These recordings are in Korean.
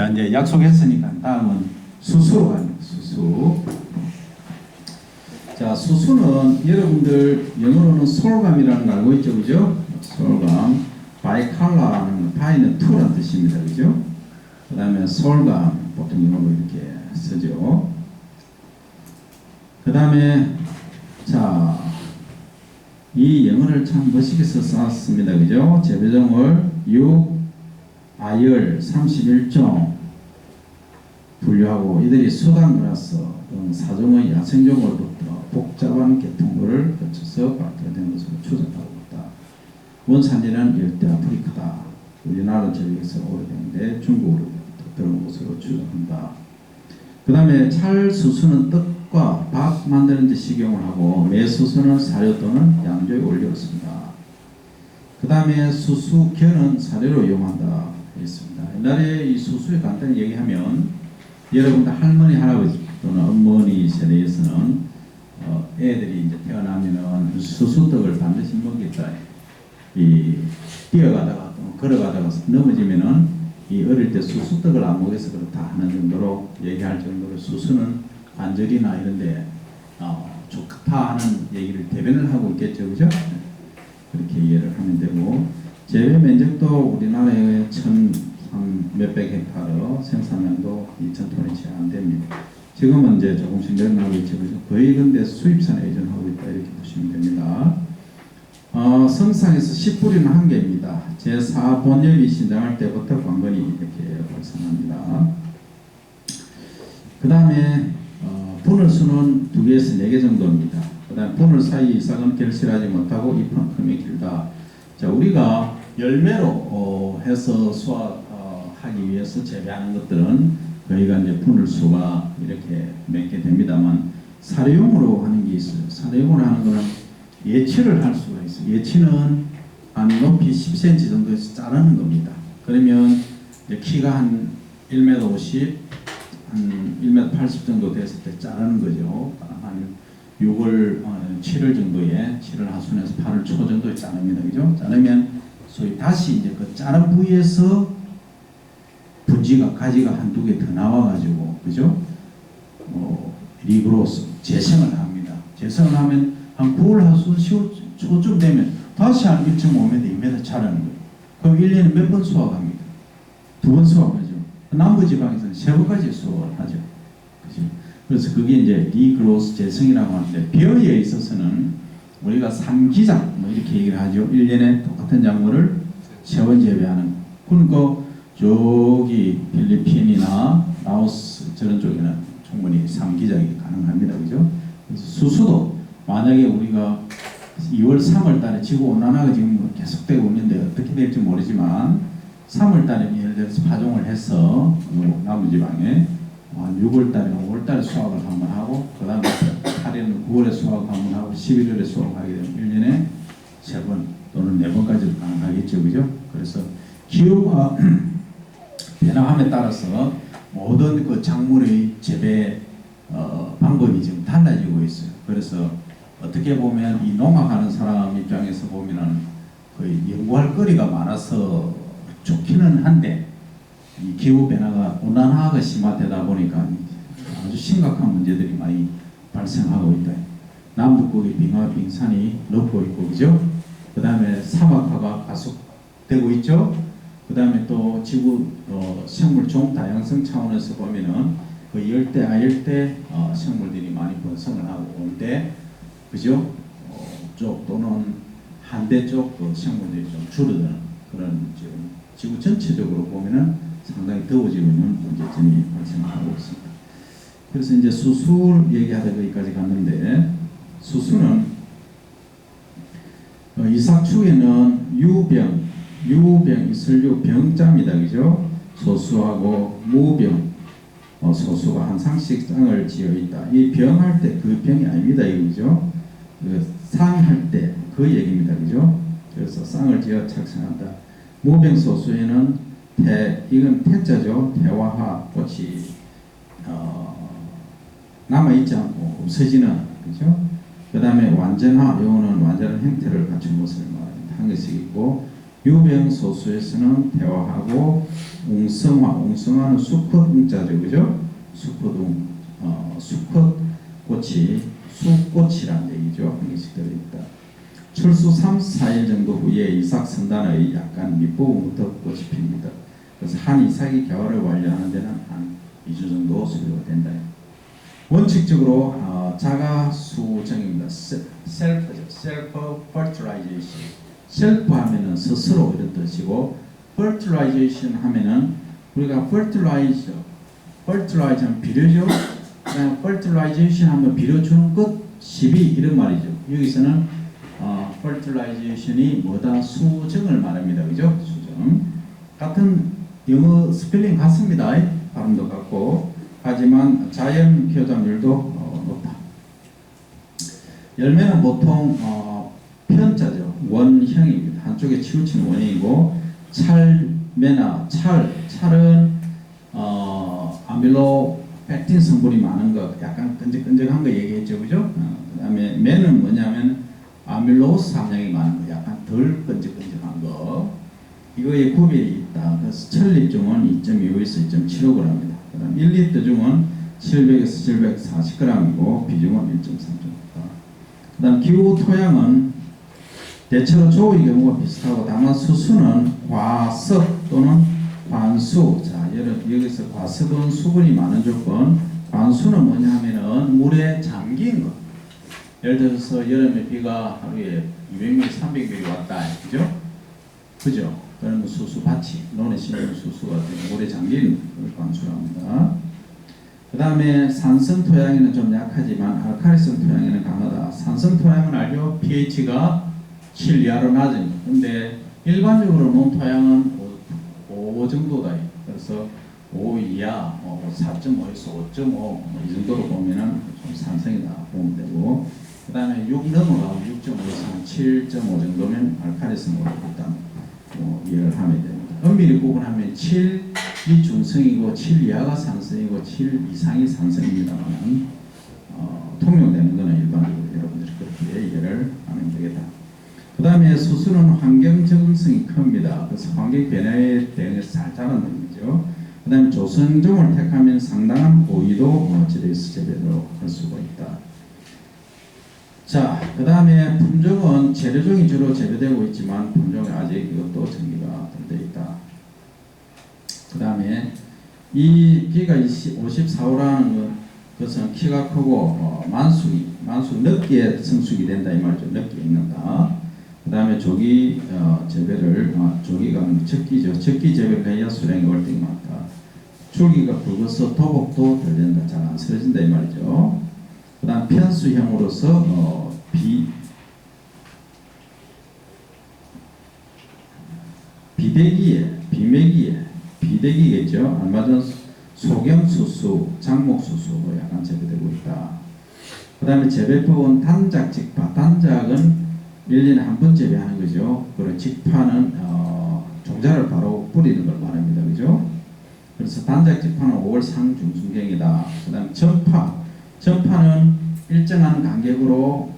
자, 이제 약속했으니까 다음은 수수로 갑니다. 수수. 자, 수수는 여러분들 영어로는 솔감이라는 거 알고 있죠, 그죠? 솔감. 바이칼라는 바이는 투란 뜻입니다, 그죠? 그 다음에 솔감 보통 영어로 이렇게 쓰죠. 그 다음에 자, 이 영어를 참 멋있게 써놨습니다, 그죠? 재배정을 6, 아열 31종 분류하고 이들이 수단그라서 등 사종의 야생종으로부터 복잡한 계통을 거쳐서 발달된 것으로 추정하고 있다. 원산지는 열대 아프리카다. 우리나라 지역에서 오래됐는데 중국으로부터 들어온 것으로 추정한다. 그 다음에 찰수수는 떡과 밥 만드는 데 식용을 하고 매수수는 사료 또는 양조에 올렸습니다. 그 다음에 수수견은 사료로 이용한다. 있습니다. 옛날에 이 수수에 간단히 얘기하면 여러분들 할머니, 할아버지 또는 어머니 세대에서는 애들이 이제 태어나면은 수수떡을 반드시 먹겠다. 이 뛰어가다가 또 걸어가다가 넘어지면은 이 어릴 때 수수떡을 안 먹여서 그렇다 하는 정도로 얘기할 정도로 수수는 관절이나 이런데 좋다 하는 얘기를 대변을 하고 있겠죠, 그죠? 그렇게 이해를 하면 되고. 재배 면적도 우리나라에 1,300 몇백 헥타르, 생산량도 2,000톤이 채 안 됩니다. 지금은 이제 조금씩 늘어나고 있죠. 거의 근데 수입산에 의존하고 있다 이렇게 보시면 됩니다. 성상에서 씨 뿌리는 한 개입니다. 제4 본엽이 신장할 때부터 관건이 이렇게 발생합니다. 그 다음에 분을 수는 2개에서 4개 정도입니다. 그 다음에 분을 사이 싹은 결실하지 못하고 잎은 큼이 길다. 자, 우리가 열매로 해서 수확하기 위해서 재배하는 것들은 저희가 이제 분을수가 이렇게 맺게 됩니다만 사료용으로 하는 게 있어요. 사료용으로 하는 거는 예치를 할 수가 있어요. 예치는 한 높이 10cm 정도에서 자르는 겁니다. 그러면 이제 키가 한 1m 50, 한 1m 80 정도 됐을 때 자르는 거죠. 한 6월, 7월 정도에 7월 하순에서 8월 초 정도에 자릅니다. 그죠? 자르면 소위 다시 이제 그 자른 부위에서 분지가 가지가 한두 개 더 나와가지고 그죠? 리그로스 재생을 합니다. 재생을 하면 한 9월 하순 10월 초쯤 되면 다시 한 1.5m, 2m 자라는 거예요. 그럼 1년에 몇 번 수확합니다. 2번 수확하죠. 남부지방에서는 3번까지 수확을 하죠. 그죠? 그래서 그게 이제 리그로스 재생이라고 하는데 벼에 있어서는 우리가 3기작 뭐 이렇게 얘기를 하죠. 1년에 똑같은 작물을 3번 재배하는. 그러니까 저기 필리핀이나 라오스 저런 쪽에는 충분히 3기작이 가능합니다. 그죠? 그래서 수수도 만약에 우리가 2월, 3월 달에 지구온난화가 지금 계속되고 있는데 어떻게 될지 모르지만 3월 달에 예를 들어서 파종을 해서 남부지방에 한 6월 달에 5월 달에 수확을 한번 하고 그 다음에 8일은 9월에 수확 한번 하고 11월에 수확하게 되면 1년에 3번 또는 4번까지도 가능하겠죠. 그죠? 그래서 기후가 변화함에 따라서 모든 그 작물의 재배 방법이 지금 달라지고 있어요. 그래서 어떻게 보면 이 농악하는 사람 입장에서 보면은 거의 연구할 거리가 많아서 좋기는 한데 이 기후 변화가 온난화가 심화되다 보니까 아주 심각한 문제들이 많이 발생하고 있다. 남북극의 빙산이 높고 있고 그죠? 그 다음에 사막화가 가속되고 있죠. 그 다음에 또 지구 생물 종 다양성 차원에서 보면은 그 열대, 아열대 생물들이 많이 번성을 하고 온대, 그죠? 쪽 또는 한대 쪽 그 생물들이 좀 줄어드는 그런 지구 전체적으로 보면은 상당히 더워지고 있는 문제점이 발생하고 있습니다. 그래서 이제 수술 얘기하다 거기까지 갔는데 수수는 이삭축에는 유병 이슬류 병자입니다. 그죠? 소수하고 무병 소수가 한 상씩 쌍을 지어 있다. 이 병할 때 그 병이 아닙니다. 이거죠? 상할 때 그 얘기입니다. 그죠? 그래서 쌍을 지어 착상한다. 무병 소수에는 이건 태자죠. 태화화 꽃이 남아있지 않고 없어지는 그죠? 그 다음에 완전화, 요거는 완전한 형태를 갖춘 것을 한 것이 있고 유병 소수에서는 태화하고 웅성화는 수컷 웅자죠, 그죠? 수컷 꽃이 수꽃이란 얘기죠. 이것이 들어있다. 출수 3, 4일 정도 후에 이삭 선단의 약간 밑부분부터 꽃이 핍니다. 그래서 한 이삭이 개화를 완료하는 데는 한 2주 정도 소요가 된다. 원칙적으로 자가수정입니다. 셀프죠. 셀프 퍼틸라이제이션. 셀프 하면은 스스로 이런 뜻이고, 퍼틸라이제이션 하면은 우리가 퍼틸라이저는 비료죠. 퍼틸라이제이션 하면 비료 주는 것, 시비 이런 말이죠. 여기서는 퍼틸라이제이션이 뭐다? 수정을 말합니다. 그죠? 수정. 같은 영어 스펠링 같습니다. 발음도 같고. 하지만 자연 교감률도 높다. 열매는 보통 편자죠. 원형입니다. 한쪽에 치우치는 원형이고, 찰은 아밀로 팩틴 성분이 많은 것, 약간 끈적끈적한 거 얘기했죠, 그죠? 그다음에 매는 뭐냐면 아밀로스 함량이 많은 거, 약간 덜 끈적끈적한 거. 이거에 구별이 있다. 그래서 천립종은 2.25에서 2.75g입니다. 그다음 1리터 중은 700에서 740g이고 비중은 1.3.5다. 그다음 기후 토양은 대체로 조의 경우가 비슷하고, 다만 수수는 과습 또는 관수. 자, 여기서 과습은 수분이 많은 조건, 관수는 뭐냐 하면은 물에 잠긴 것. 예를 들어서 여름에 비가 하루에 200mm, 300mm 왔다. 그죠? 그런 수수밭이, 논에 심는 수수가 물에 잠긴 걸 관수랍니다. 그 다음에 산성 토양에는 좀 약하지만 알칼리성 토양에는 강하다. 산성 토양은 알죠? pH가 7 이하로 낮은. 근데 일반적으로 논 토양은 5 정도다. 그래서 5 이하, 4.5에서 5.5 이 정도로 보면은 좀 산성이다 보면 되고, 그 다음에 6 넘어가고 6.5에서 7.5 정도면 알칼리성으로 일단 이해를 하면 됩니다. 엄밀히 구분하면 7이 중성이고 7 이하가 산성이고 7 이상이 산성입니다만, 통용되는 것은 일반적으로 여러분들이 그렇게 이해를 하면 되겠다. 그 다음에 수수는 환경 적응성이 큽니다. 그래서 환경 변화에 대응해서 잘 자란다는 거죠. 그 다음에 조성종을 택하면 상당한 호의도 재배에서 재배로 할 수가 있다. 자, 그 다음에 품종은 재료종이 주로 재배되고 있지만 품종이 아직 이것도 정리가 덜 되어 있다. 그 다음에 이 비가 54호라는 것은 키가 크고 만숙 늦게 성숙이 된다 이 말이죠. 늦게 익는다. 그 다음에 조기 재배를 조기가 적기죠. 적기 재배를 해야 수량이 월등히 많다. 줄기가 굵어서 도복도 덜 된다. 잘 안 쓰러진다 이 말이죠. 그 다음 편수형으로서 비대기겠죠. 얼마 전 소경수수, 장목수수 약간 재배되고 있다. 그 다음에 재배법은 단작, 직파. 단작은 1년에 한 번 재배하는 거죠. 그리고 직파는 종자를 바로 뿌리는 걸 말합니다. 그죠? 그래서 단작, 직파는 5월 상중순경이다. 그 다음에 전파는 일정한 간격으로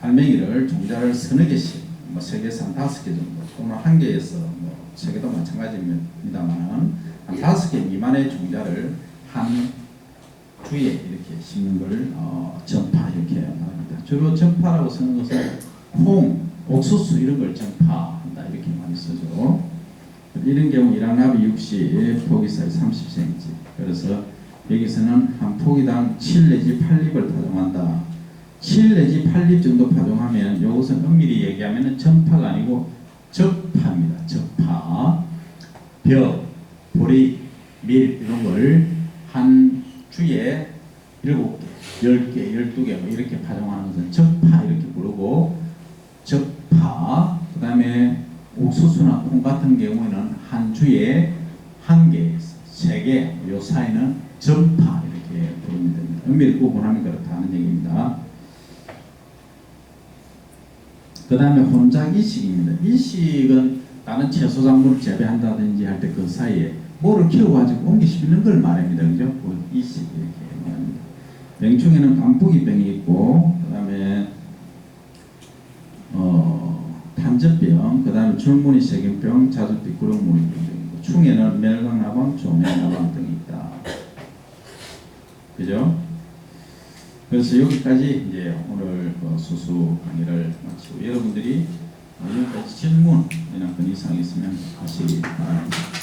알맹이를 종자를 서너 개씩, 3개에서 한 5개 정도, 또는 1개에서 3개도 마찬가지입니다만 한 5개 미만의 종자를 한 주에 이렇게 심는 걸 전파 이렇게 말합니다. 주로 전파라고 쓰는 것은 콩, 옥수수 이런 걸 전파한다 이렇게 많이 쓰죠. 이런 경우 일양나비 60, 포기 사이즈 30cm. 그래서 여기서는 한 포기당 7 내지 8립을 파종한다. 7 내지 8립 정도 파종하면 이것은 엄밀히 얘기하면 전파가 아니고 적파입니다. 적파. 벼, 보리, 밀 이런 걸 한 주에 7개, 10개, 12개 뭐 이렇게 파종하는 것은 적파 이렇게 부르고, 적파. 그 다음에 옥수수나 콩 같은 경우에는 한 주에 1개, 3개 요 사이는 전파 이렇게 부르면 됩니다. 엄밀히 구분하면 그렇다는 얘기입니다. 그 다음에 혼작 이식입니다. 이식은 다른 채소작물을 재배한다든지 할 때 그 사이에 뭐를 키워가지고 옮겨 심는 걸 말합니다. 그죠? 그 이식 이렇게 말합니다. 명충에는 깐풍기병이 있고, 그 다음에 관절병, 그 다음에 줄무늬 세균병, 자주빛 구렁무늬병이고 충에는 멜강나방, 조멜나방 등이 있다. 그죠? 그래서 여기까지 이제 오늘 수수 강의를 마치고 여러분들이 여기까지 질문 이나 건 이상 있으면 하시기 바랍니다.